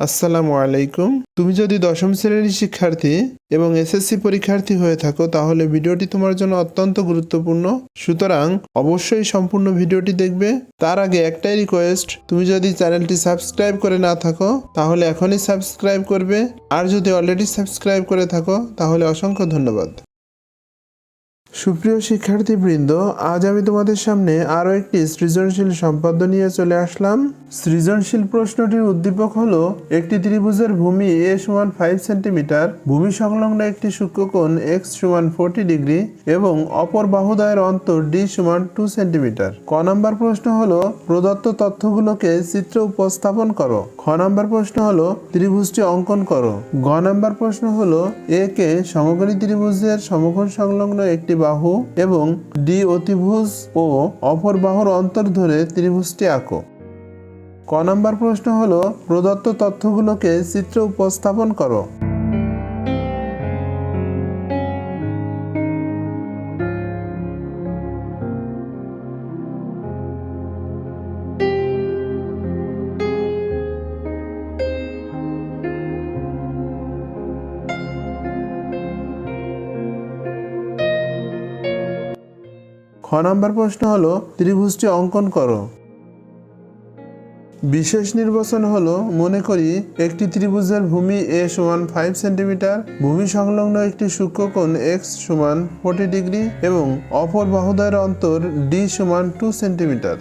আসসালামু আলাইকুম। তুমি যদি দশম শ্রেণীর শিক্ষার্থী এবং এসএসসি পরীক্ষার্থী হয়ে থাকো তাহলে ভিডিওটি তোমার জন্য অত্যন্ত গুরুত্বপূর্ণ। সুতরাং অবশ্যই সম্পূর্ণ ভিডিওটি দেখবে। তার আগে একটাই রিকোয়েস্ট, তুমি যদি চ্যানেলটি সাবস্ক্রাইব করে না থাকো তাহলে এখনই সাবস্ক্রাইব করবে, আর যদি অলরেডি সাবস্ক্রাইব করে থাকো তাহলে অসংখ্য ধন্যবাদ। সুপ্রিয় শিক্ষার্থীবৃন্দ, আজ আমি তোমাদের সামনে আরও একটি সৃজনশীল সম্পাদ্য নিয়ে চলে আসলাম। সৃজনশীল প্রশ্নটির উদ্দীপক হলো, একটি ত্রিভুজের ভূমি a সমান 5 সেন্টিমিটার, ভূমি সংলগ্ন একটি সূক্ষ্মকোণ x সমান 40 ডিগ্রি এবং অপর বাহুদ্বয়ের অন্তর d সমান 2 সেন্টিমিটার। ক নম্বর প্রশ্ন হলো, প্রদত্ত তথ্যগুলোকে চিত্রে উপস্থাপন করো। খ নম্বর প্রশ্ন হলো, ত্রিভুজটি অঙ্কন করো। গ নম্বর প্রশ্ন হলো, এ কে সমকোণী ত্রিভুজের সমকোণ সংলগ্ন একটি বাহু এবং ডি অতিভুজ ও অপর বাহুর অন্তর ধরে ত্রিভুজটি আঁকো। ক নম্বর প্রশ্ন হলো, প্রদত্ত তথ্যগুলোকে চিত্রে উপস্থাপন করো। খ নম্বর প্রশ্ন হলো, ত্রিভুজটি অঙ্কন করো। বিশেষ নির্বাচন হলো, মনে করি একটি ত্রিভুজের ভূমি a সমান 5 সেন্টিমিটার, ভূমি সংলগ্ন একটি সূক্ষ্মকোণ x সমান 40 ডিগ্রি এবং অপর বাহুদ্বয়ের অন্তর d সমান 2 সেন্টিমিটার।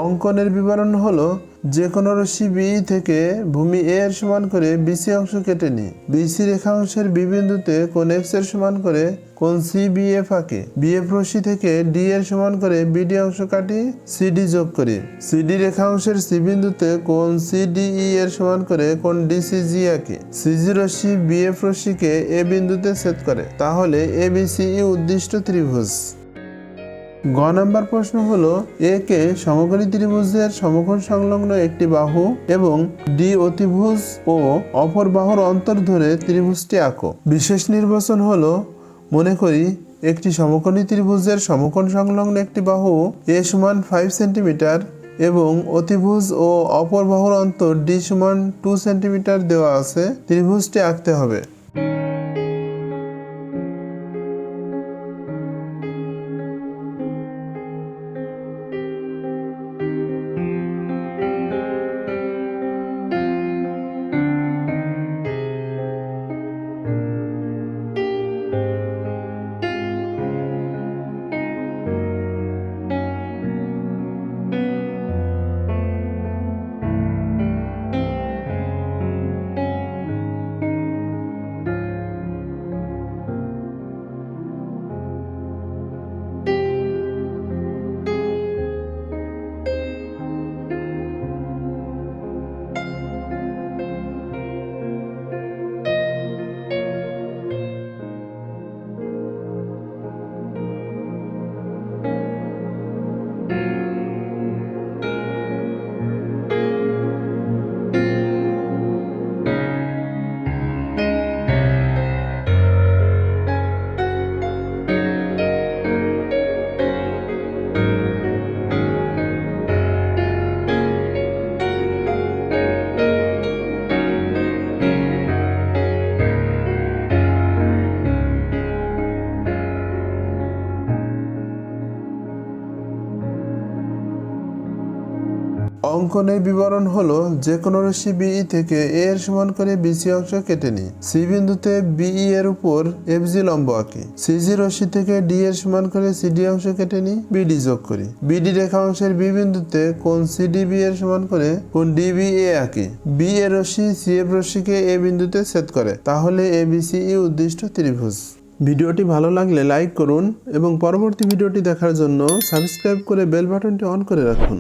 অঙ্কনের বিবরণ হলো, যে কোনো রশ্মি বি থেকে ভূমি এ এর সমান করে বিসি অংশ কেটে নিই। বিসি রেখাংশের বি বিন্দুতে কোণ এক্স এর সমান করে কোণ সি বি এফ আঁকি। বিএফ রশ্মি থেকে ডি এর সমান করে বিডি অংশ কাটি, সিডি যোগ করি। সিডি রেখাংশের সি বিন্দুতে কোণ সিডিই এর সমান করে কোণ ডিসিজি আঁকি। সিজি রশ্মি বিএফ রশ্মিকে এ বিন্দুতে ছেদ করে, তাহলে এ বি সি ই উদ্দিষ্ট ত্রিভুজ। গ নম্বর প্রশ্ন হলো, এ কে সমকোণী ত্রিভুজের সমকোণ সংলগ্ন একটি বাহু এবং ডি অতিভুজ ও অপর বাহুর অন্তর ধরে ত্রিভুজটি আঁকো। বিশেষ নির্বাচন হলো, মনে করি একটি সমকোণী ত্রিভুজের সমকোণ সংলগ্ন একটি বাহু এ সমান 5 সেন্টিমিটার এবং অতিভুজ ও অপর বাহুর অন্তর ডি সমান 2 সেন্টিমিটার দেওয়া আছে। ত্রিভুজটি আঁকতে হবে। অঙ্কনের বিবরণ হলো যে কোনো রশ্মি বিই থেকে এ এর সমান করে বিসি অংশ কেটে নিই। সি বিন্দুতে বিই এর উপর এফজি লম্ব আঁকি। সিজি রশ্মি থেকে ডি এর সমান করে সিডি অংশ কেটে নিই, বিডি যোগ করি। বিডি রেখা অংশের বি বিন্দুতে কোণ সিডিবি এর সমান করে কোণ ডিবিএ আঁকি। বি এর রশ্মি সিএফ রশ্মিকে এ বিন্দুতে ছেদ করে, তাহলে এবিসিই উদ্দিষ্ট ত্রিভুজ। ভিডিওটি ভালো লাগলে লাইক করুন এবং পরবর্তী ভিডিওটি দেখার জন্য সাবস্ক্রাইব করে বেল বাটনটি অন করে রাখুন।